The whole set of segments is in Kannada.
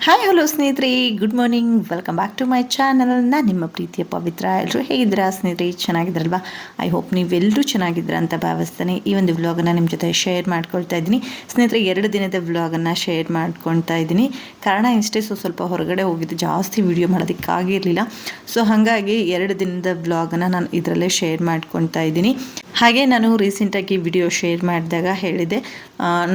ಹಾಯ್ ಹಲೋ ಸ್ನೇಹಿತರೆ, good morning. Welcome back to my channel. ನಾನು ನಿಮ್ಮ ಪ್ರೀತಿಯ ಪವಿತ್ರ. ಎಲ್ಲರೂ ಹೇಗಿದ್ದೀರಾ ಸ್ನೇಹಿತರೆ? ಚೆನ್ನಾಗಿದ್ರಲ್ವಾ? ಐ ಹೋಪ್ ನೀವೆಲ್ಲರೂ ಚೆನ್ನಾಗಿದ್ದೀರಾ ಅಂತ ಭಾವಿಸ್ತಾನೆ ಈ ಒಂದು ವ್ಲಾಗನ್ನು ನಿಮ್ಮ ಜೊತೆ ಶೇರ್ ಮಾಡ್ಕೊಳ್ತಾ ಇದ್ದೀನಿ ಸ್ನೇಹಿತರೆ. 2 ದಿನದ ವ್ಲಾಗನ್ನು ಶೇರ್ ಮಾಡ್ಕೊಳ್ತಾ ಇದ್ದೀನಿ. ಕಾರಣ ಇಷ್ಟೇ, ಸ್ವಲ್ಪ ಹೊರಗಡೆ ಹೋಗಿದ್ದು, ಜಾಸ್ತಿ ವಿಡಿಯೋ ಮಾಡೋದಕ್ಕಾಗಿರಲಿಲ್ಲ. ಸೊ ಹಾಗಾಗಿ 2 ದಿನದ ವ್ಲಾಗನ್ನು ನಾನು ಇದರಲ್ಲೇ ಶೇರ್ ಮಾಡ್ಕೊಳ್ತಾ ಇದ್ದೀನಿ. ಹಾಗೆ ನಾನು ರೀಸೆಂಟಾಗಿ ವಿಡಿಯೋ ಶೇರ್ ಮಾಡಿದಾಗ ಹೇಳಿದೆ,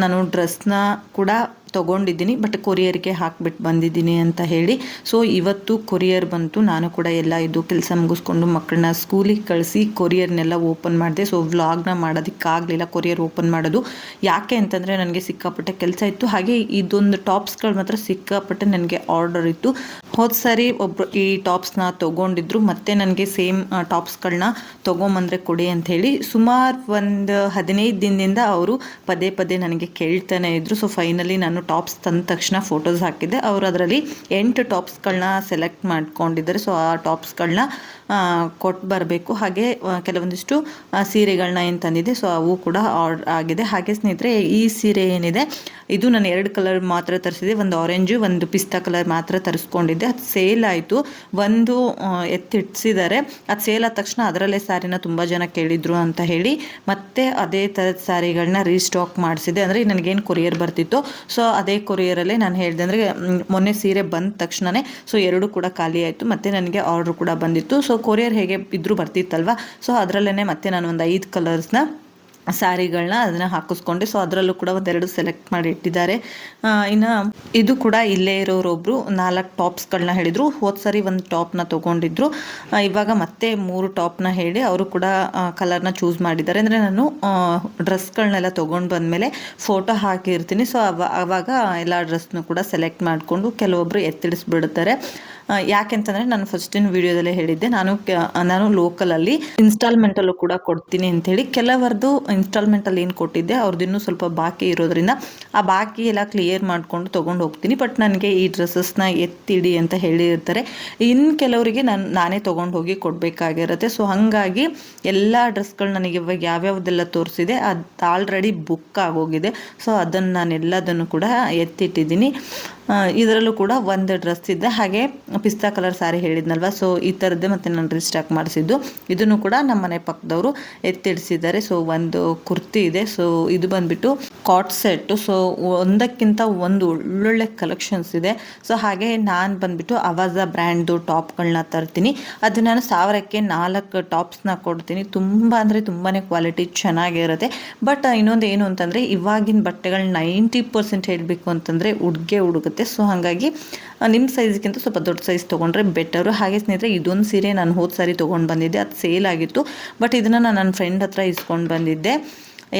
ನಾನು ಡ್ರೆಸ್ನ ಕೂಡ ತೊಗೊಂಡಿದ್ದೀನಿ, ಬಟ್ ಕೊರಿಯರ್ಗೆ ಹಾಕ್ಬಿಟ್ಟು ಬಂದಿದ್ದೀನಿ ಅಂತ ಹೇಳಿ. ಸೊ ಇವತ್ತು ಕೊರಿಯರ್ ಬಂತು. ನಾನು ಕೂಡ ಎಲ್ಲ ಇದು ಕೆಲಸ ಮುಗಿಸ್ಕೊಂಡು ಮಕ್ಕಳನ್ನ ಸ್ಕೂಲಿಗೆ ಕಳಿಸಿ ಕೊರಿಯರ್ನೆಲ್ಲ ಓಪನ್ ಮಾಡಿದೆ. ಸೊ ವ್ಲಾಗ್ನ ಮಾಡೋದಕ್ಕಾಗಲಿಲ್ಲ ಕೊರಿಯರ್ ಓಪನ್ ಮಾಡೋದು. ಯಾಕೆ ಅಂತಂದರೆ ನನಗೆ ಸಿಕ್ಕಾಪಟ್ಟೆ ಕೆಲಸ ಇತ್ತು. ಹಾಗೆ ಇದೊಂದು ಟಾಪ್ಸ್ಗಳು ಮಾತ್ರ ಸಿಕ್ಕಾಪಟ್ಟೆ ನನಗೆ ಆರ್ಡರ್ ಇತ್ತು. ಹೋದ ಸಾರಿ ಒಬ್ಬರು ಈ ಟಾಪ್ಸ್ನ ತೊಗೊಂಡಿದ್ರು, ಮತ್ತು ನನಗೆ ಸೇಮ್ ಟಾಪ್ಸ್ಗಳನ್ನ ತೊಗೊಂಬಂದರೆ ಕೊಡಿ ಅಂತ ಹೇಳಿ ಸುಮಾರು ಒಂದು 15 ದಿನದಿಂದ ಅವರು ಪದೇ ಪದೇ ನನಗೆ ಕೇಳ್ತಾನೆ ಇದ್ದರು. ಸೊ ಫೈನಲಿ ನಾನು ಟಾಪ್ಸ್ ತಂದ ತಕ್ಷಣ ಫೋಟೋಸ್ ಹಾಕಿದ್ದೆ. ಅವರು ಅದರಲ್ಲಿ 8 ಟಾಪ್ಸ್ಗಳನ್ನ ಸೆಲೆಕ್ಟ್ ಮಾಡ್ಕೊಂಡಿದ್ದಾರೆ. ಸೊ ಆ ಟಾಪ್ಸ್ಗಳನ್ನ ಕೊಟ್ಟು ಬರಬೇಕು. ಹಾಗೆ ಕೆಲವೊಂದಿಷ್ಟು ಸೀರೆಗಳನ್ನ ಏನು ತಂದಿದೆ, ಸೊ ಅವು ಕೂಡ ಆರ್ಡರ್ ಆಗಿದೆ. ಹಾಗೆ ಸ್ನೇಹಿತರೆ, ಈ ಸೀರೆ ಏನಿದೆ ಇದು ನಾನು 2 ಕಲರ್ ಮಾತ್ರ ತರಿಸಿದೆ. ಒಂದು ಆರೆಂಜು, ಒಂದು ಪಿಸ್ತಾ ಕಲರ್ ಮಾತ್ರ ತರಿಸ್ಕೊಂಡಿದ್ದೆ. ಅದು ಸೇಲ್ ಆಯಿತು. ಒಂದು ಎತ್ತಿಡ್ಸಿದ್ದಾರೆ. ಅದು ಸೇಲ್ ಆದ ತಕ್ಷಣ ಅದರಲ್ಲೇ ಸ್ಯಾರಿನ ತುಂಬ ಜನ ಕೇಳಿದ್ರು ಅಂತ ಹೇಳಿ ಮತ್ತೆ ಅದೇ ಥರದ ಸ್ಯಾರಿಗಳನ್ನ ರೀಸ್ಟಾಕ್ ಮಾಡಿಸಿದೆ. ಅಂದರೆ ನನಗೇನು ಕೊರಿಯರ್ ಬರ್ತಿತ್ತು, ಸೊ ಅದೇ ಕೊರಿಯರಲ್ಲೇ ನಾನು ಹೇಳಿದೆ, ಅಂದರೆ ಮೊನ್ನೆ ಸೀರೆ ಬಂದ ತಕ್ಷಣವೇ ಸೊ 2 ಕೂಡ ಖಾಲಿ ಆಯಿತು. ಮತ್ತು ನನಗೆ ಆರ್ಡ್ರ್ ಕೂಡ ಬಂದಿತ್ತು. ಸೊ ಕೊರಿಯರ್ ಹೇಗೆ ಇದ್ರೂ ಬರ್ತಿತ್ತಲ್ವ, ಸೊ ಅದರಲ್ಲೇ ಮತ್ತೆ ನಾನು ಒಂದು 5 ಕಲರ್ಸ್ನ ಸ್ಯಾರಿಗಳನ್ನ ಅದನ್ನು ಹಾಕಿಸ್ಕೊಂಡೆ. ಸೊ ಅದರಲ್ಲೂ ಕೂಡ 1-2 ಸೆಲೆಕ್ಟ್ ಮಾಡಿ ಇಟ್ಟಿದ್ದಾರೆ. ಇನ್ನು ಇದು ಕೂಡ ಇಲ್ಲೇ ಇರೋರೊಬ್ಬರು 4 ಟಾಪ್ಸ್ಗಳನ್ನ ಹೇಳಿದರು. ಹೋದ ಸಾರಿ ಒಂದು ಟಾಪ್ನ ತೊಗೊಂಡಿದ್ರು, ಇವಾಗ ಮತ್ತೆ 3 ಟಾಪ್ನ ಹೇಳಿ ಅವರು ಕೂಡ ಕಲರ್ನ ಚೂಸ್ ಮಾಡಿದ್ದಾರೆ. ಅಂದರೆ ನಾನು ಡ್ರೆಸ್ಗಳನ್ನೆಲ್ಲ ತೊಗೊಂಡು ಬಂದಮೇಲೆ ಫೋಟೋ ಹಾಕಿರ್ತೀನಿ. ಸೊ ಆವಾಗ ಎಲ್ಲ ಡ್ರೆಸ್ನು ಕೂಡ ಸೆಲೆಕ್ಟ್ ಮಾಡಿಕೊಂಡು ಕೆಲವೊಬ್ಬರು ಎತ್ತಿಡಿಸ್ಬಿಡ್ತಾರೆ. ಯಾಕೆಂತಂದರೆ ನಾನು ಫಸ್ಟಿನ ವಿಡಿಯೋದಲ್ಲೇ ಹೇಳಿದ್ದೆ, ನಾನು ಲೋಕಲಲ್ಲಿ ಇನ್ಸ್ಟಾಲ್ಮೆಂಟಲ್ಲೂ ಕೂಡ ಕೊಡ್ತೀನಿ ಅಂಥೇಳಿ. ಕೆಲವರದು ಇನ್ಸ್ಟಾಲ್ಮೆಂಟಲ್ಲಿ ಏನು ಕೊಟ್ಟಿದ್ದೆ ಅವ್ರದ್ದು ಇನ್ನೂ ಸ್ವಲ್ಪ ಬಾಕಿ ಇರೋದ್ರಿಂದ ಆ ಬಾಕಿ ಎಲ್ಲ ಕ್ಲಿಯರ್ ಮಾಡಿಕೊಂಡು ತೊಗೊಂಡು ಹೋಗ್ತೀನಿ. ಬಟ್ ನನಗೆ ಈ ಡ್ರೆಸ್ಸಸ್ನ ಎತ್ತಿಡಿ ಅಂತ ಹೇಳಿರ್ತಾರೆ. ಇನ್ನು ಕೆಲವರಿಗೆ ನಾನೇ ತೊಗೊಂಡು ಹೋಗಿ ಕೊಡಬೇಕಾಗಿರುತ್ತೆ. ಸೊ ಹಾಗಾಗಿ ಎಲ್ಲ ಡ್ರೆಸ್ಗಳು ನನಗೆ ಇವಾಗ ಯಾವ್ಯಾವುದೆಲ್ಲ ತೋರಿಸಿದೆ ಅದು ಆಲ್ರೆಡಿ ಬುಕ್ ಆಗೋಗಿದೆ. ಸೊ ಅದನ್ನು ನಾನೆಲ್ಲದನ್ನು ಕೂಡ ಎತ್ತಿಟ್ಟಿದ್ದೀನಿ. ಇದರಲ್ಲೂ ಕೂಡ ಒಂದು ಡ್ರೆಸ್ ಇದೆ. ಹಾಗೆ ಪಿಸ್ತಾ ಕಲರ್ ಸ್ಯಾರಿ ಹೇಳಿದ್ನಲ್ವ, ಸೊ ಈ ಥರದ್ದೇ ಮತ್ತು ನಾನು ರೀಸ್ಟಾಕ್ ಮಾಡಿಸಿದ್ದು. ಇದನ್ನು ಕೂಡ ನಮ್ಮ ಮನೆ ಪಕ್ಕದವರು ಎತ್ತಿಡಿಸಿದ್ದಾರೆ. ಸೊ ಒಂದು ಕುರ್ತಿ ಇದೆ. ಸೊ ಇದು ಬಂದುಬಿಟ್ಟು ಕಾಟ್ ಸೆಟ್ಟು. ಸೊ ಒಂದಕ್ಕಿಂತ ಒಂದು ಒಳ್ಳೊಳ್ಳೆ ಕಲೆಕ್ಷನ್ಸ್ ಇದೆ. ಸೊ ಹಾಗೆ ನಾನು ಬಂದುಬಿಟ್ಟು ಅವಾಜಾ ಬ್ರ್ಯಾಂಡ್ದು ಟಾಪ್ಗಳನ್ನ ತರ್ತೀನಿ. ಅದು ನಾನು 1000ಕ್ಕೆ 4 ಟಾಪ್ಸ್ನ ಕೊಡ್ತೀನಿ. ತುಂಬ ಅಂದರೆ ತುಂಬಾ ಕ್ವಾಲಿಟಿ ಚೆನ್ನಾಗಿರುತ್ತೆ. ಬಟ್ ಇನ್ನೊಂದು ಏನು ಅಂತಂದರೆ, ಇವಾಗಿನ ಬಟ್ಟೆಗಳು 90% ಹೇಳಬೇಕು ಅಂತಂದರೆ ಹುಡುಗುತ್ತೆ. ಸೊ ಹಾಗಾಗಿ ನಿಮ್ಮ ಸೈಜ್ಗಿಂತ ಸ್ವಲ್ಪ ದೊಡ್ಡ ಸೈಜ್ ತೊಗೊಂಡ್ರೆ ಬೆಟರು. ಹಾಗೆ ಸ್ನೇಹಿತರೆ, ಇದೊಂದು ಸೀರೆ ನಾನು ಹೋದ ಸಾರಿ ತೊಗೊಂಡು ಬಂದಿದ್ದೆ, ಅದು ಸೇಲ್ ಆಗಿತ್ತು. ಬಟ್ ಇದನ್ನು ನಾನು ನನ್ನ ಫ್ರೆಂಡ್ ಹತ್ರ ಇಸ್ಕೊಂಡು ಬಂದಿದ್ದೆ.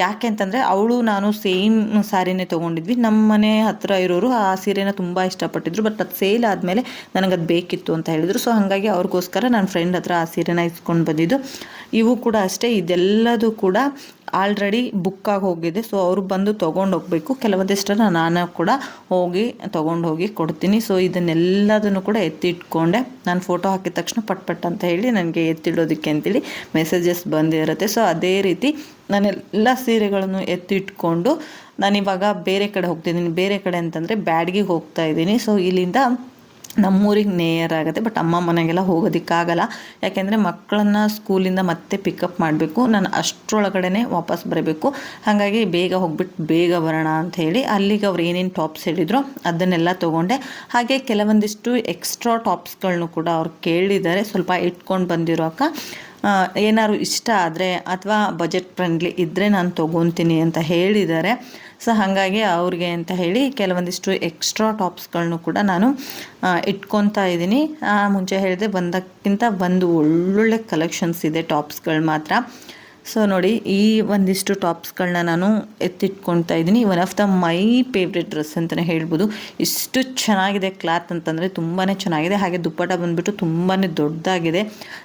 ಯಾಕೆ ಅಂತಂದರೆ ಅವಳು ನಾನು ಸೇಮ್ ಸ್ಯಾರಿನೇ ತೊಗೊಂಡಿದ್ವಿ. ನಮ್ಮ ಮನೆ ಹತ್ತಿರ ಇರೋರು ಆ ಸೀರೆನ ತುಂಬ ಇಷ್ಟಪಟ್ಟಿದ್ರು. ಬಟ್ ಅದು ಸೇಲ್ ಆದಮೇಲೆ ನನಗದು ಬೇಕಿತ್ತು ಅಂತ ಹೇಳಿದರು. ಸೊ ಹಾಗಾಗಿ ಅವ್ರಿಗೋಸ್ಕರ ನನ್ನ ಫ್ರೆಂಡ್ ಹತ್ರ ಆ ಸೀರೆನ ಇಸ್ಕೊಂಡು ಬಂದಿದ್ದು. ಇವು ಕೂಡ ಅಷ್ಟೇ, ಇದೆಲ್ಲದೂ ಕೂಡ ಆಲ್ರೆಡಿ ಬುಕ್ ಆಗಿ ಹೋಗಿದೆ. ಸೊ ಅವರು ಬಂದು ತೊಗೊಂಡು ಹೋಗಬೇಕು. ಕೆಲವೊಂದಿಷ್ಟನ್ನು ನಾನು ಕೂಡ ಹೋಗಿ ತೊಗೊಂಡು ಹೋಗಿ ಕೊಡ್ತೀನಿ. ಸೊ ಇದನ್ನೆಲ್ಲದನ್ನು ಕೂಡ ಎತ್ತಿಟ್ಕೊಂಡೆ. ನಾನು ಫೋಟೋ ಹಾಕಿದ ತಕ್ಷಣ ಪಟ್ ಅಂತ ಹೇಳಿ ನನಗೆ ಎತ್ತಿಡೋದಕ್ಕೆ ಅಂತೇಳಿ ಮೆಸೇಜಸ್ ಬಂದಿರುತ್ತೆ. ಸೊ ಅದೇ ರೀತಿ ನಾನೆಲ್ಲ ಸೀರೆಗಳನ್ನು ಎತ್ತಿಟ್ಕೊಂಡು ನಾನಿವಾಗ ಬೇರೆ ಕಡೆ ಹೋಗ್ತಿದ್ದೀನಿ. ಬೇರೆ ಕಡೆ ಅಂತಂದರೆ ಬ್ಯಾಡ್ಗಿಗೆ ಹೋಗ್ತಾ ಇದ್ದೀನಿ. ಸೊ ಇಲ್ಲಿಂದ ನಮ್ಮೂರಿಗೆ ನೇಯರ್ ಆಗುತ್ತೆ. ಬಟ್ ಅಮ್ಮ ಮನೆಗೆಲ್ಲ ಹೋಗೋದಕ್ಕಾಗಲ್ಲ. ಯಾಕೆಂದರೆ ಮಕ್ಕಳನ್ನ ಸ್ಕೂಲಿಂದ ಮತ್ತೆ ಪಿಕಪ್ ಮಾಡಬೇಕು. ನಾನು ಅಷ್ಟರೊಳಗಡೆ ವಾಪಸ್ ಬರಬೇಕು. ಹಾಗಾಗಿ ಬೇಗ ಹೋಗ್ಬಿಟ್ಟು ಬೇಗ ಬರೋಣ ಅಂತ ಹೇಳಿ ಅಲ್ಲಿಗೆ ಅವ್ರು ಏನೇನು ಟಾಪ್ಸ್ ಹೇಳಿದ್ರು ಅದನ್ನೆಲ್ಲ ತೊಗೊಂಡೆ. ಹಾಗೆ ಕೆಲವೊಂದಿಷ್ಟು ಎಕ್ಸ್ಟ್ರಾ ಟಾಪ್ಸ್ಗಳನ್ನೂ ಕೂಡ ಅವ್ರು ಕೇಳಿದ್ದಾರೆ. ಸ್ವಲ್ಪ ಇಟ್ಕೊಂಡು ಬಂದಿರೋಕ ಏನಾದ್ರು ಇಷ್ಟ ಆದರೆ ಅಥವಾ ಬಜೆಟ್ ಫ್ರೆಂಡ್ಲಿ ಇದ್ದರೆ ನಾನು ತೊಗೊತೀನಿ ಅಂತ ಹೇಳಿದ್ದಾರೆ. ಸೊ ಹಾಗಾಗಿ ಅವ್ರಿಗೆ ಅಂತ ಹೇಳಿ ಕೆಲವೊಂದಿಷ್ಟು ಎಕ್ಸ್ಟ್ರಾ ಟಾಪ್ಸ್ಗಳನ್ನೂ ಕೂಡ ನಾನು ಇಟ್ಕೊತಾ ಇದ್ದೀನಿ. ಮುಂಚೆ ಹೇಳಿದೆ, ಒಂದಕ್ಕಿಂತ ಒಂದು ಒಳ್ಳೊಳ್ಳೆ ಕಲೆಕ್ಷನ್ಸ್ ಇದೆ ಟಾಪ್ಸ್ಗಳು ಮಾತ್ರ. ಸೊ ನೋಡಿ, ಈ ಒಂದಿಷ್ಟು ಟಾಪ್ಸ್ಗಳನ್ನ ನಾನು ಎತ್ತಿಟ್ಕೊಳ್ತಾ ಇದ್ದೀನಿ. One of the my favourite dress ಅಂತಲೇ ಹೇಳ್ಬೋದು. ಇಷ್ಟು ಚೆನ್ನಾಗಿದೆ ಕ್ಲಾತ್ ಅಂತಂದರೆ ತುಂಬಾ ಚೆನ್ನಾಗಿದೆ. ಹಾಗೆ ದುಪ್ಪಟ ಬಂದುಬಿಟ್ಟು ತುಂಬಾ ದೊಡ್ಡದಾಗಿದೆ.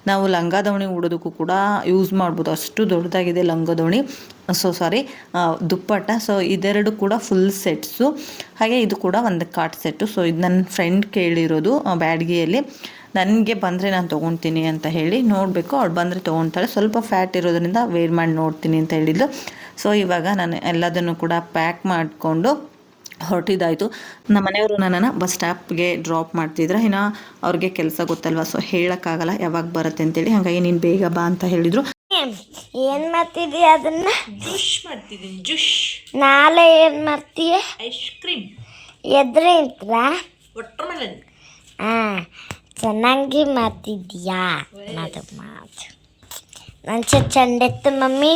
ನಾವು ಲಂಗ ದಾವಣಿ ಉಡೋದಕ್ಕೂ ಕೂಡ ಯೂಸ್ ಮಾಡ್ಬೋದು, ಅಷ್ಟು ದೊಡ್ಡದಾಗಿದೆ ದುಪ್ಪಟ. ಸೊ ಇದೆರಡು ಕೂಡ ಫುಲ್ ಸೆಟ್ಸು. ಹಾಗೆ ಇದು ಕೂಡ ಒಂದು ಕಾಟ್ ಸೆಟ್ಟು. ಸೊ ಇದು ನನ್ನ ಫ್ರೆಂಡ್ ಕೇಳಿರೋದು ಬ್ಯಾಡ್ಗಿಯಲ್ಲಿ. ನನಗೆ ಬಂದರೆ ನಾನು ತೊಗೊತೀನಿ ಅಂತ ಹೇಳಿ, ನೋಡಬೇಕು, ಅವಳು ಬಂದರೆ ತೊಗೊಳ್ತಾಳೆ. ಸ್ವಲ್ಪ ಫ್ಯಾಟ್ ಇರೋದ್ರಿಂದ ವೇರ್ ಮಾಡಿ ನೋಡ್ತೀನಿ ಅಂತ ಹೇಳಿದ್ಲು. ಸೊ ಇವಾಗ ನಾನು ಎಲ್ಲದನ್ನು ಕೂಡ ಪ್ಯಾಕ್ ಮಾಡಿಕೊಂಡು ಹೊರಟಿದ್ದಾಯಿತು. ನಮ್ಮ ಮನೆಯವರು ನನ್ನನ್ನು ಬಸ್ ಸ್ಟಾಪ್ಗೆ ಡ್ರಾಪ್ ಮಾಡ್ತಿದ್ರೆ, ಇನ್ನು ಅವ್ರಿಗೆ ಕೆಲಸ ಗೊತ್ತಲ್ವ, ಸೊ ಹೇಳೋಕ್ಕಾಗಲ್ಲ ಯಾವಾಗ ಬರುತ್ತೆ ಅಂತೇಳಿ. ಹಾಗಾಗಿ ನೀನು ಬೇಗ ಬಾ ಅಂತ ಹೇಳಿದರು. ಏನ್ ಮಾಡ್ತಿದ್ದೀಯ? ಅದನ್ನ ಜೂಶ್ ಮಾಡ್ತಿದ್ದೀನಿ. ಜೂಶ್. ನಾಳೆ ಏನ್ ಮಾಡ್ತೀಯ? Ice cream. ಎದ್ರಿಂದ ವಾಟರ್ಮೆಲನ್. ಚೆನ್ನಾಗಿ ಮಾಡ್ತಿದ್ದೀಯಾ? ಮಾತು ಚಂಡೆತ್ತು ಮಮ್ಮಿ.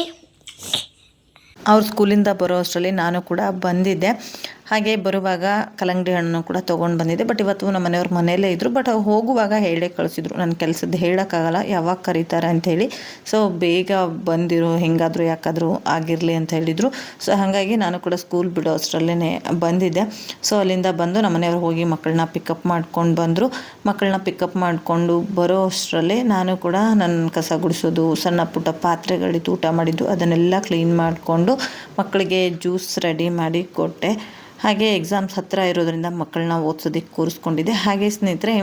ಅವ್ರ ಸ್ಕೂಲಿಂದ ಬರೋ ಅಷ್ಟರಲ್ಲಿ ನಾನು ಕೂಡ ಬಂದಿದ್ದೆ. ಹಾಗೆ ಬರುವಾಗ ಕಲ್ಲಂಗಡಿ ಹಣ್ಣು ಕೂಡ ತೊಗೊಂಡು ಬಂದಿದ್ದೆ. ಬಟ್ ಇವತ್ತು ನಮ್ಮ ಮನೆಯವ್ರ ಮನೆಯಲ್ಲೇ ಇದ್ದರು. ಬಟ್ ಹೋಗುವಾಗ ಹೇಳೇ ಕಳಿಸಿದ್ರು, ನನ್ನ ಕೆಲಸದ್ದು ಹೇಳೋಕ್ಕಾಗಲ್ಲ ಯಾವಾಗ ಕರೀತಾರೆ ಅಂಥೇಳಿ. ಸೊ ಬೇಗ ಬಂದಿರು, ಹೆಂಗಾದರೂ ಯಾಕಾದರೂ ಆಗಿರಲಿ ಅಂತ ಹೇಳಿದರು. ಸೊ ಹಾಗಾಗಿ ನಾನು ಕೂಡ ಸ್ಕೂಲ್ ಬಿಡೋ ಅಷ್ಟರಲ್ಲೇ ಬಂದಿದ್ದೆ. ಸೊ ಅಲ್ಲಿಂದ ಬಂದು ನಮ್ಮ ಮನೆಯವ್ರು ಹೋಗಿ ಮಕ್ಕಳನ್ನ ಪಿಕಪ್ ಮಾಡ್ಕೊಂಡು ಬಂದರು. ಮಕ್ಕಳನ್ನ ಪಿಕಪ್ ಮಾಡಿಕೊಂಡು ಬರೋ ಅಷ್ಟರಲ್ಲೇ ನಾನು ಕೂಡ ನನ್ನ ಕಸ ಗುಡಿಸೋದು, ಸಣ್ಣ ಪುಟ್ಟ ಪಾತ್ರೆಗಳಿದ್ದು ಊಟ ಮಾಡಿದ್ದು ಅದನ್ನೆಲ್ಲ ಕ್ಲೀನ್ ಮಾಡಿಕೊಂಡು ಮಕ್ಕಳಿಗೆ ಜ್ಯೂಸ್ ರೆಡಿ ಮಾಡಿ ಕೊಟ್ಟೆ. ಹಾಗೆ ಎಕ್ಸಾಮ್ಸ್ ಹತ್ತಿರ ಇರೋದ್ರಿಂದ ಮಕ್ಕಳನ್ನ ಓದಿಸೋದಕ್ಕೆ ಕೂರಿಸ್ಕೊಂಡಿದ್ದೆ. ಹಾಗೆ ಸ್ನೇಹಿತರೆ,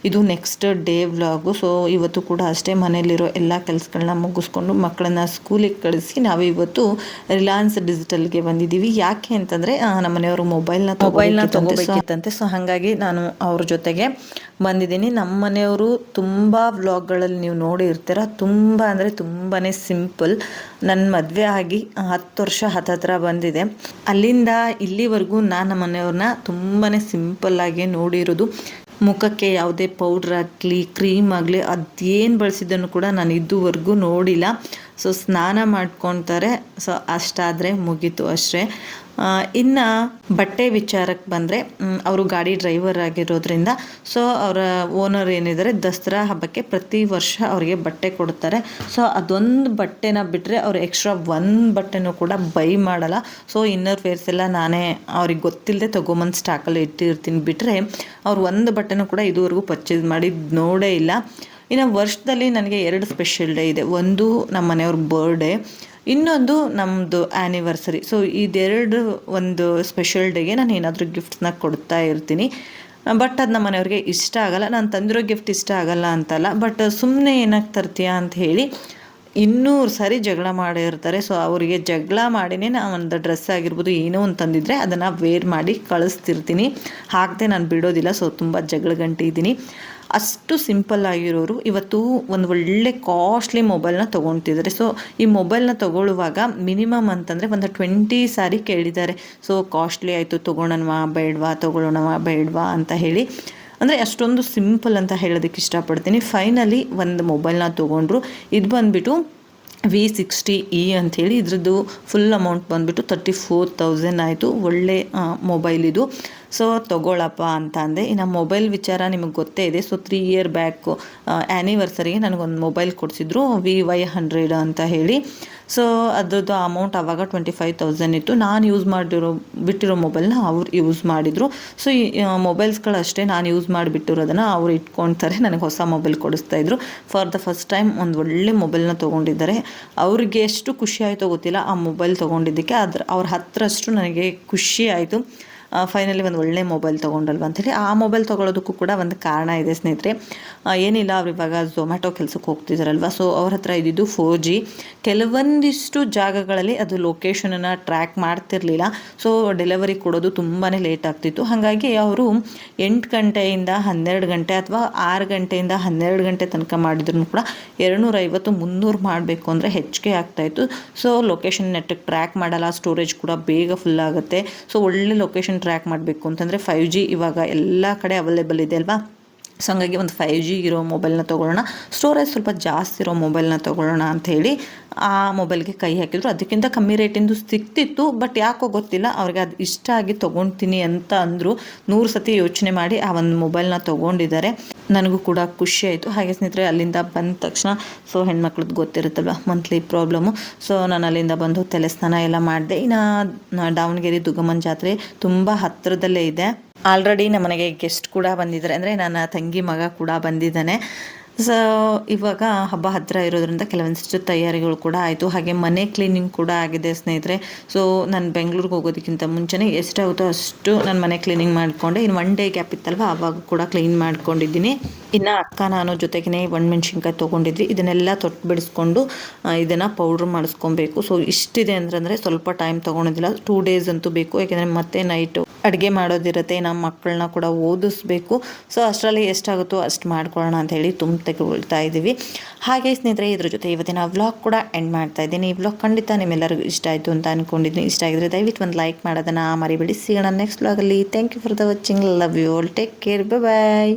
ಇದು ನೆಕ್ಸ್ಟ್ ಡೇ ವ್ಲಾಗು. ಸೊ ಇವತ್ತು ಕೂಡ ಅಷ್ಟೇ ಮನೆಯಲ್ಲಿರೋ ಎಲ್ಲ ಕೆಲಸಗಳನ್ನ ಮುಗಿಸ್ಕೊಂಡು ಮಕ್ಕಳನ್ನ ಸ್ಕೂಲಿಗೆ ಕಳಿಸಿ ನಾವು ಇವತ್ತು ರಿಲಯನ್ಸ್ ಡಿಜಿಟಲ್ಗೆ ಬಂದಿದ್ದೀವಿ. ಯಾಕೆ ಅಂತಂದರೆ ನಮ್ಮ ಮನೆಯವರು ಮೊಬೈಲ್ನ ತೊಗೋಬೇಕಿತ್ತಂತೆ. ಸೊ ಹಾಗಾಗಿ ನಾನು ಅವ್ರ ಜೊತೆಗೆ ಬಂದಿದ್ದೀನಿ. ನಮ್ಮ ಮನೆಯವರು ತುಂಬ ವ್ಲಾಗ್ಗಳಲ್ಲಿ ನೀವು ನೋಡಿ ಇರ್ತೀರ. ತುಂಬ ಅಂದರೆ ತುಂಬಾ ಸಿಂಪಲ್. ನನ್ನ ಮದುವೆ ಆಗಿ 10 ವರ್ಷ ಹತ್ತಿರ ಬಂದಿದೆ. ಅಲ್ಲಿಂದ ಇಲ್ಲಿವರೆಗೂ ನಾನು ನಮ್ಮ ಮನೆಯವ್ರನ್ನ ತುಂಬಾ ಸಿಂಪಲ್ಲಾಗಿ ನೋಡಿರೋದು. ಮುಖಕ್ಕೆ ಯಾವುದೇ ಪೌಡ್ರ್ ಆಗಲಿ ಕ್ರೀಮ್ ಆಗಲಿ ಅದೇನು ಬಳಸಿದ್ದನ್ನು ಕೂಡ ನಾನು ಇದುವರೆಗೂ ನೋಡಿಲ್ಲ. ಸೊ ಸ್ನಾನ ಮಾಡ್ಕೊತಾರೆ. ಸೊ ಅಷ್ಟಾದರೆ ಮುಗೀತು ಅಷ್ಟೇ. ಇನ್ನು ಬಟ್ಟೆ ವಿಚಾರಕ್ಕೆ ಬಂದರೆ, ಅವರು ಗಾಡಿ ಡ್ರೈವರ್ ಆಗಿರೋದ್ರಿಂದ ಸೊ ಅವರ ಓನರ್ ಏನಿದ್ದಾರೆ ದಸರಾ ಹಬ್ಬಕ್ಕೆ ಪ್ರತಿ ವರ್ಷ ಅವರಿಗೆ ಬಟ್ಟೆ ಕೊಡ್ತಾರೆ. ಸೊ ಅದೊಂದು ಬಟ್ಟೆನ ಬಿಟ್ಟರೆ ಅವರು ಎಕ್ಸ್ಟ್ರಾ ಒಂದು ಬಟ್ಟೆನೂ ಕೂಡ ಬೈ ಮಾಡಲ್ಲ. ಸೊ ಇನ್ನರ್ ವೇರ್ಸ್ ಎಲ್ಲ ನಾನೇ ಅವ್ರಿಗೆ ಗೊತ್ತಿಲ್ಲದೆ ತೊಗೊಂಬಂದು ಸ್ಟಾಕಲ್ಲಿ ಇಟ್ಟಿರ್ತೀನಿ. ಬಿಟ್ಟರೆ ಅವ್ರು ಒಂದು ಬಟ್ಟೆನೂ ಕೂಡ ಇದುವರೆಗೂ ಪರ್ಚೇಸ್ ಮಾಡಿ ನೋಡೇ ಇಲ್ಲ. ಇನ್ನು ವರ್ಷದಲ್ಲಿ ನನಗೆ 2 ಸ್ಪೆಷಲ್ ಡೇ ಇದೆ. ಒಂದು ನಮ್ಮ ಮನೆಯವ್ರ ಬರ್ಡೇ, ಇನ್ನೊಂದು ನಮ್ಮದು ಆ್ಯನಿವರ್ಸರಿ. ಸೊ ಇದೆರಡು ಒಂದು ಸ್ಪೆಷಲ್ ಡೇಗೆ ನಾನು ಏನಾದರೂ ಗಿಫ್ಟ್ಸ್ನ ಕೊಡ್ತಾ ಇರ್ತೀನಿ. ಬಟ್ ಅದು ನಮ್ಮ ಮನೆಯವ್ರಿಗೆ ಇಷ್ಟ ಆಗಲ್ಲ. ನಾನು ತಂದಿರೋ ಗಿಫ್ಟ್ ಇಷ್ಟ ಆಗಲ್ಲ ಅಂತಲ್ಲ, ಬಟ್ ಸುಮ್ಮನೆ ಏನಕ್ಕೆ ತರ್ತೀಯಾ ಅಂತ ಹೇಳಿ 200 ಸಾರಿ ಜಗಳ ಮಾಡಿರ್ತಾರೆ. ಸೊ ಅವರಿಗೆ ಜಗಳ ಮಾಡಿನೇ ನಾನು ಒಂದು ಡ್ರೆಸ್ ಆಗಿರ್ಬೋದು ಏನೋ ಒಂದು ತಂದಿದ್ರೆ ಅದನ್ನು ವೇರ್ ಮಾಡಿ ಕಳಿಸ್ತಿರ್ತೀನಿ. ಹಾಕದೆ ನಾನು ಬಿಡೋದಿಲ್ಲ. ಸೊ ತುಂಬ ಜಗಳ ಗಂಟೆ ಇದ್ದೀನಿ. ಅಷ್ಟು ಸಿಂಪಲ್ ಆಗಿರೋರು ಇವತ್ತು ಒಂದು ಒಳ್ಳೆ ಕಾಸ್ಟ್ಲಿ ಮೊಬೈಲ್ನ ತೊಗೊಳ್ತಿದ್ದಾರೆ. ಸೊ ಈ ಮೊಬೈಲ್ನ ತೊಗೊಳ್ಳುವಾಗ ಮಿನಿಮಮ್ ಅಂತಂದರೆ ಒಂದು 20 ಸಾರಿ ಕೇಳಿದ್ದಾರೆ. ಸೊ ಕಾಸ್ಟ್ಲಿ ಆಯಿತು, ತೊಗೊಳೋಣವಾ ಬೇಡವಾ, ತೊಗೊಳ್ಳೋಣವಾ ಬೇಡವಾ ಅಂತ ಹೇಳಿ. ಅಂದರೆ ಅಷ್ಟೊಂದು ಸಿಂಪಲ್ ಅಂತ ಹೇಳೋದಕ್ಕೆ ಇಷ್ಟಪಡ್ತೀನಿ. ಫೈನಲಿ ಒಂದು ಮೊಬೈಲ್ನ ತೊಗೊಂಡ್ರು. ಇದು ಬಂದುಬಿಟ್ಟು V60E ಅಂಥೇಳಿ. ಇದ್ರದ್ದು ಫುಲ್ ಅಮೌಂಟ್ ಬಂದುಬಿಟ್ಟು 34,000 ಆಯಿತು. ಒಳ್ಳೆ ಮೊಬೈಲ್ ಇದು. ಸೊ ತೊಗೊಳಪ್ಪ ಅಂತ ಅಂದೆ. ಇನ್ನು ಮೊಬೈಲ್ ವಿಚಾರ ನಿಮಗೆ ಗೊತ್ತೇ ಇದೆ. ಸೊ 3 ಇಯರ್ ಬ್ಯಾಕು ಆ್ಯನಿವರ್ಸರಿಗೆ ನನಗೊಂದು ಮೊಬೈಲ್ ಕೊಡಿಸಿದ್ರು, VY100 ಅಂತ ಹೇಳಿ. ಸೊ ಅದ್ರದ್ದು ಅಮೌಂಟ್ ಆವಾಗ 25,000 ಇತ್ತು. ನಾನು ಬಿಟ್ಟಿರೋ ಮೊಬೈಲ್ನ ಅವ್ರು ಯೂಸ್ ಮಾಡಿದರು. ಸೊ ಈ ಮೊಬೈಲ್ಸ್ಗಳಷ್ಟೇ ನಾನು ಯೂಸ್ ಮಾಡಿಬಿಟ್ಟಿರೋದನ್ನು ಅವ್ರು ಇಟ್ಕೊಳ್ತಾರೆ, ನನಗೆ ಹೊಸ ಮೊಬೈಲ್ ಕೊಡಿಸ್ತಾಯಿದ್ರು. ಫಾರ್ ದ ಫಸ್ಟ್ ಟೈಮ್ ಒಂದು ಒಳ್ಳೆ ಮೊಬೈಲ್ನ ತೊಗೊಂಡಿದ್ದಾರೆ. ಅವ್ರಿಗೆ ಎಷ್ಟು ಖುಷಿ ಆಯಿತೋ ಗೊತ್ತಿಲ್ಲ ಆ ಮೊಬೈಲ್ ತೊಗೊಂಡಿದ್ದಕ್ಕೆ. ಅವ್ರ ಹತ್ರಷ್ಟು ನನಗೆ ಖುಷಿ ಆಯಿತು. ಫೈನಲಿ ಒಂದು ಒಳ್ಳೆ ಮೊಬೈಲ್ ತೊಗೊಂಡಲ್ವ ಅಂಥೇಳಿ. ಆ ಮೊಬೈಲ್ ತೊಗೊಳೋದಕ್ಕೂ ಕೂಡ ಒಂದು ಕಾರಣ ಇದೆ ಸ್ನೇಹಿತರೆ. ಏನಿಲ್ಲ, ಅವ್ರು ಇವಾಗ ಝೊಮ್ಯಾಟೊ ಕೆಲಸಕ್ಕೆ ಹೋಗ್ತಿದ್ದಾರಲ್ವ. ಸೊ ಅವ್ರ ಹತ್ರ ಇದ್ದಿದ್ದು 4G. ಕೆಲವೊಂದಿಷ್ಟು ಜಾಗಗಳಲ್ಲಿ ಅದು ಲೊಕೇಶನನ್ನು ಟ್ರ್ಯಾಕ್ ಮಾಡ್ತಿರ್ಲಿಲ್ಲ. ಸೊ ಡೆಲಿವರಿ ಕೊಡೋದು ತುಂಬಾ ಲೇಟ್ ಆಗ್ತಿತ್ತು. ಹಾಗಾಗಿ ಅವರು 8 ಗಂಟೆಯಿಂದ 12 ಗಂಟೆ ಅಥವಾ 6 ಗಂಟೆಯಿಂದ 12 ಗಂಟೆ ತನಕ ಮಾಡಿದ್ರು ಕೂಡ 250-300 ಮಾಡಬೇಕು ಅಂದರೆ ಹೆಚ್ಚಿಗೆ ಆಗ್ತಾಯಿತ್ತು. ಸೊ ಲೊಕೇಶನ್ ನೆಟ್ಟಿಗೆ ಟ್ರ್ಯಾಕ್ ಮಾಡಲ್ಲ, ಸ್ಟೋರೇಜ್ ಕೂಡ ಬೇಗ ಫುಲ್ ಆಗುತ್ತೆ. ಸೊ ಒಳ್ಳೆ ಲೊಕೇಶನ್ ಟ್ರ್ಯಾಕ್ ಮಾಡಬೇಕು ಅಂತಂದರೆ 5G ಇವಾಗ ಎಲ್ಲ ಕಡೆ ಅವೈಲೇಬಲ್ ಇದೆ ಅಲ್ವಾ. ಸೊ ಹಂಗಾಗಿ ಒಂದು 5G ಇರೋ ಮೊಬೈಲ್ನ ತೊಗೊಳ್ಳೋಣ, ಸ್ಟೋರೇಜ್ ಸ್ವಲ್ಪ ಜಾಸ್ತಿ ಇರೋ ಮೊಬೈಲ್ನ ತೊಗೊಳ್ಳೋಣ ಅಂಥೇಳಿ ಆ ಮೊಬೈಲ್ಗೆ ಕೈ ಹಾಕಿದ್ರು. ಅದಕ್ಕಿಂತ ಕಮ್ಮಿ ರೇಟಿಂದು ಸಿಕ್ತಿತ್ತು. ಬಟ್ ಯಾಕೋ ಗೊತ್ತಿಲ್ಲ, ಅವ್ರಿಗೆ ಅದು ಇಷ್ಟ ಆಗಿ ತೊಗೊಳ್ತೀನಿ ಅಂತ ಅಂದರು. 100 ಸತಿ ಯೋಚನೆ ಮಾಡಿ ಆ ಒಂದು ಮೊಬೈಲ್ನ ತೊಗೊಂಡಿದ್ದಾರೆ. ನನಗೂ ಕೂಡ ಖುಷಿ ಆಯಿತು. ಹಾಗೆ ಸ್ನೇಹಿತರೆ, ಅಲ್ಲಿಂದ ಬಂದ ತಕ್ಷಣ ಸೊ ಹೆಣ್ಮಕ್ಳದ್ದು ಗೊತ್ತಿರುತ್ತಲ್ವ, ಮಂತ್ಲಿ ಪ್ರಾಬ್ಲಮ್ಮು. ಸೊ ನಾನು ಅಲ್ಲಿಂದ ಬಂದು ತಲೆ ಸ್ನಾನ ಎಲ್ಲ ಮಾಡಿದೆ. ಇನ್ನು ದಾವಣಗೆರೆ ದುರ್ಗಮ್ಮನ ಜಾತ್ರೆ ತುಂಬ ಹತ್ತಿರದಲ್ಲೇ ಇದೆ. ಆಲ್ರೆಡಿ ನಮ್ಮ ಮನೆಗೆ ಗೆಸ್ಟ್ ಕೂಡ ಬಂದಿದ್ದಾರೆ, ಅಂದರೆ ನನ್ನ ತಂಗಿ ಮಗ ಕೂಡ ಬಂದಿದ್ದಾನೆ. ಸೊ ಇವಾಗ ಹಬ್ಬ ಹತ್ತಿರ ಇರೋದ್ರಿಂದ ಕೆಲವೊಂದಿಷ್ಟು ತಯಾರಿಗಳು ಕೂಡ ಆಯಿತು. ಹಾಗೆ ಮನೆ ಕ್ಲೀನಿಂಗ್ ಕೂಡ ಆಗಿದೆ ಸ್ನೇಹಿತರೆ. ಸೊ ನಾನು ಬೆಂಗಳೂರಿಗೆ ಹೋಗೋದಕ್ಕಿಂತ ಮುಂಚೆನೇ ಎಷ್ಟಾಗುತ್ತೋ ಅಷ್ಟು ನಾನು ಮನೆ ಕ್ಲೀನಿಂಗ್ ಮಾಡಿಕೊಂಡೆ. ಇನ್ನು 1 ಡೇ ಗ್ಯಾಪ್ ಇತ್ತಲ್ವ, ಆವಾಗ ಕೂಡ ಕ್ಲೀನ್ ಮಾಡ್ಕೊಂಡಿದ್ದೀನಿ. ಇನ್ನು ಅಕ್ಕ ನಾನು ಜೊತೆಗೇ ಒಣಮೆಣ್ಸಿನ್ಕಾಯಿ ತೊಗೊಂಡಿದ್ವಿ. ಇದನ್ನೆಲ್ಲ ತೊಟ್ಟು ಬಿಡಿಸ್ಕೊಂಡು ಇದನ್ನು ಪೌಡ್ರ್ ಮಾಡಿಸ್ಕೊಬೇಕು. ಸೊ ಇಷ್ಟಿದೆ ಅಂತಂದರೆ ಸ್ವಲ್ಪ ಟೈಮ್ ತೊಗೊಳೋದಿಲ್ಲ, 2 ಡೇಸ್ ಅಂತೂ ಬೇಕು. ಯಾಕೆಂದರೆ ಮತ್ತೆ ನೈಟು ಅಡುಗೆ ಮಾಡೋದಿರುತ್ತೆ, ನಮ್ಮ ಮಕ್ಕಳನ್ನ ಕೂಡ ಓದಿಸ್ಬೇಕು. ಸೊ ಅಷ್ಟರಲ್ಲಿ ಎಷ್ಟಾಗುತ್ತೋ ಅಷ್ಟು ಮಾಡ್ಕೊಳ್ಳೋಣ ಅಂಥೇಳಿ ತೆಗೆದುಕೊಳ್ತಾ ಇದ್ದೀವಿ. ಹಾಗೆ ಸ್ನೇಹಿತರೆ, ಇದ್ರ ಜೊತೆ ಇವತ್ತಿನ ವ್ಲಾಗ್ ಕೂಡ ಎಂಡ್ ಮಾಡ್ತಾ ಇದ್ದೀನಿ. ಈ ವ್ಲಾಗ್ ಖಂಡಿತ ನಿಮ್ಮೆಲ್ಲರಿಗೂ ಇಷ್ಟ ಆಯಿತು ಅಂತ ಅಂದ್ಕೊಂಡಿದ್ದೀನಿ. ಇಷ್ಟ ಆಗಿದ್ರೆ ದಯವಿಟ್ಟು ಒಂದು ಲೈಕ್ ಮಾಡೋದನ್ನು ಮರಿಬೇಡಿ. ಸಿಗೋಣ ನೆಕ್ಸ್ಟ್ ವ್ಲಾಗಲ್ಲಿ. Thank you for the watching. Love you all. Take care. Bye.